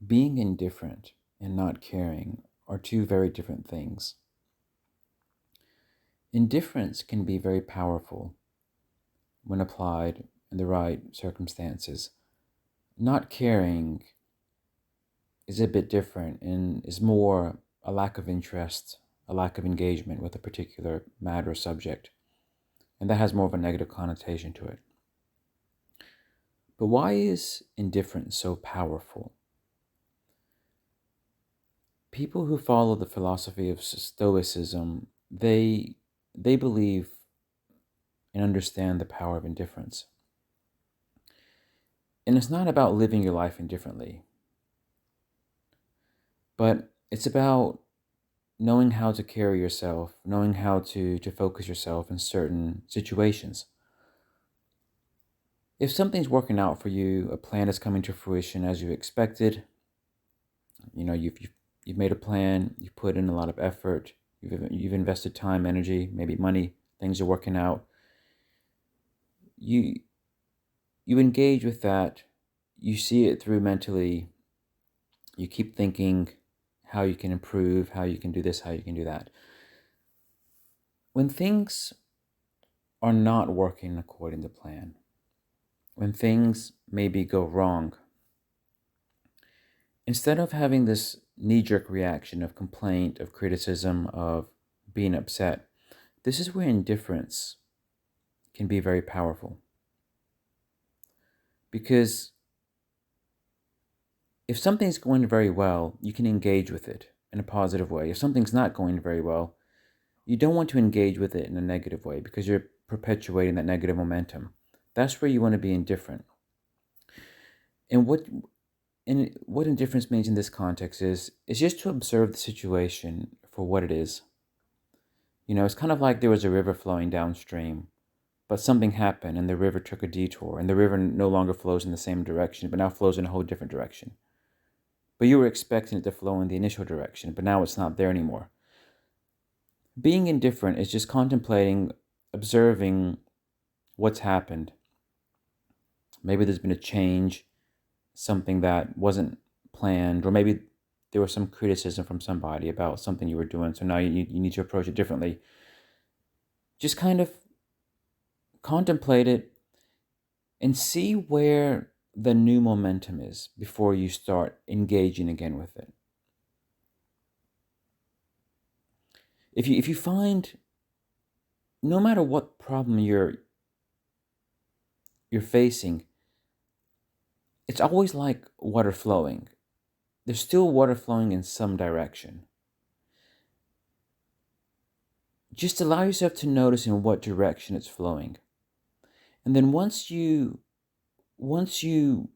Being indifferent and not caring are two very different things. Indifference can be very powerful when applied in the right circumstances. Not caring is a bit different and is more a lack of interest, a lack of engagement with a particular matter or subject. And that has more of a negative connotation to it. But why is indifference so powerful? People who follow the philosophy of Stoicism, they believe and understand the power of indifference. And it's not about living your life indifferently, but it's about knowing how to carry yourself, knowing how to focus yourself in certain situations. If something's working out for you, a plan is coming to fruition as you expected, you've made a plan, you've put in a lot of effort, you've invested time, energy, maybe money, things are working out. You you engage with that, you see it through mentally, you keep thinking how you can improve, how you can do this, how you can do that. When things are not working according to plan, when things maybe go wrong, instead of having this knee-jerk reaction of complaint, of criticism, of being upset, this is where indifference can be very powerful. Because if something's going very well, you can engage with it in a positive way. If something's not going very well, you don't want to engage with it in a negative way because you're perpetuating that negative momentum. That's where you want to be indifferent. And what indifference means in this context is just to observe the situation for what it is. It's kind of like there was a river flowing downstream, but something happened and the river took a detour, and the river no longer flows in the same direction, but now flows in a whole different direction. But you were expecting it to flow in the initial direction, but now it's not there anymore. Being indifferent is just contemplating, observing what's happened. Maybe there's been a change, something that wasn't planned, or maybe there was some criticism from somebody about something you were doing, so now you need to approach it differently. Just kind of contemplate it and see where the new momentum is before you start engaging again with it. If you find, no matter what problem you're facing, it's always like water flowing. There's still water flowing in some direction. Just allow yourself to notice in what direction it's flowing. And then once you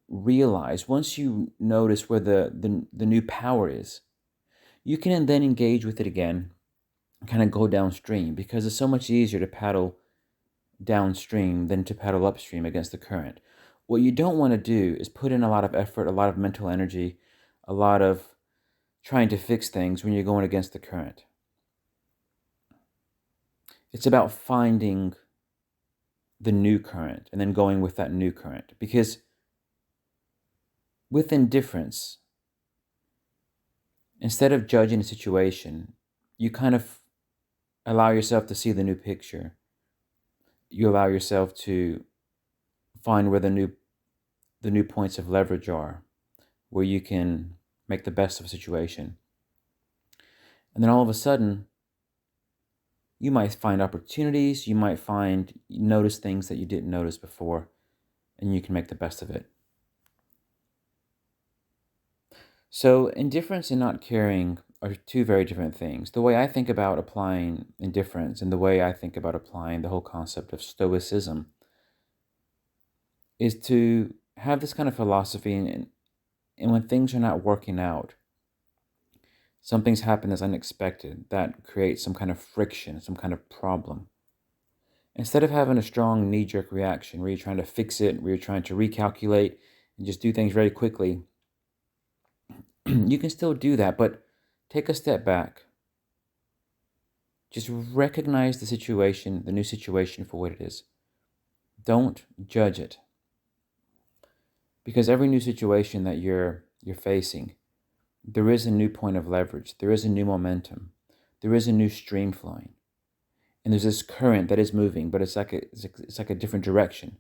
realize, once you notice where the new power is, you can then engage with it again, kind of go downstream, because it's so much easier to paddle downstream than to paddle upstream against the current. What you don't want to do is put in a lot of effort, a lot of mental energy, a lot of trying to fix things when you're going against the current. It's about finding the new current and then going with that new current. Because with indifference, instead of judging a situation, you kind of allow yourself to see the new picture. You allow yourself to find where the new points of leverage are, where you can make the best of a situation. And then all of a sudden, you might find opportunities, you might notice things that you didn't notice before, and you can make the best of it. So indifference and not caring are two very different things. The way I think about applying indifference and the way I think about applying the whole concept of Stoicism is to have this kind of philosophy, and when things are not working out, something's happened that's unexpected, that creates some kind of friction, some kind of problem. Instead of having a strong knee-jerk reaction where you're trying to fix it, where you're trying to recalculate and just do things very quickly, you can still do that, but take a step back. Just recognize the situation, the new situation, for what it is. Don't judge it. Because every new situation that you're you're facing, there is a new point of leverage. There is a new momentum. There is a new stream flowing. And there's this current that is moving, but it's like a different direction.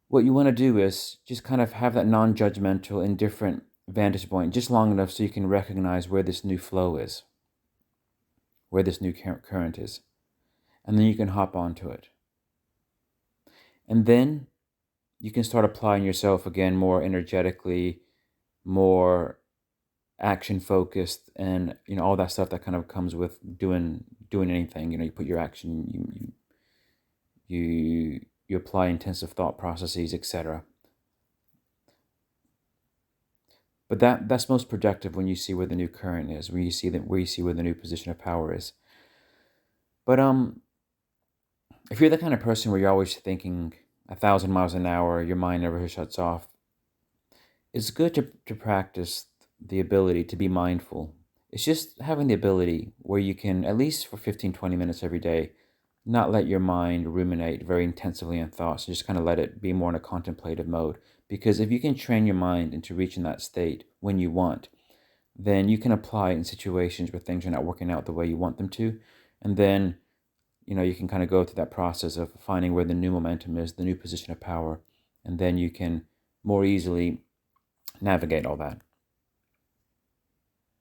What you want to do is just kind of have that non-judgmental, indifferent vantage point just long enough so you can recognize where this new flow is, where this new current is. And then you can hop onto it. And then you can start applying yourself again more energetically, more action focused, and all that stuff that kind of comes with doing anything. You put your action, you apply intensive thought processes, etc. But that's most productive when you see where the new current is, where you see where the new position of power is. But if you're the kind of person where you're always thinking 1,000 miles an hour, your mind never shuts off, it's good to practice the ability to be mindful. It's just having the ability where you can, at least for 15-20 minutes every day, not let your mind ruminate very intensively on thoughts, just kind of let it be more in a contemplative mode. Because if you can train your mind into reaching that state when you want, then you can apply it in situations where things are not working out the way you want them to. And then, you can kind of go through that process of finding where the new momentum is, the new position of power, and then you can more easily navigate all that.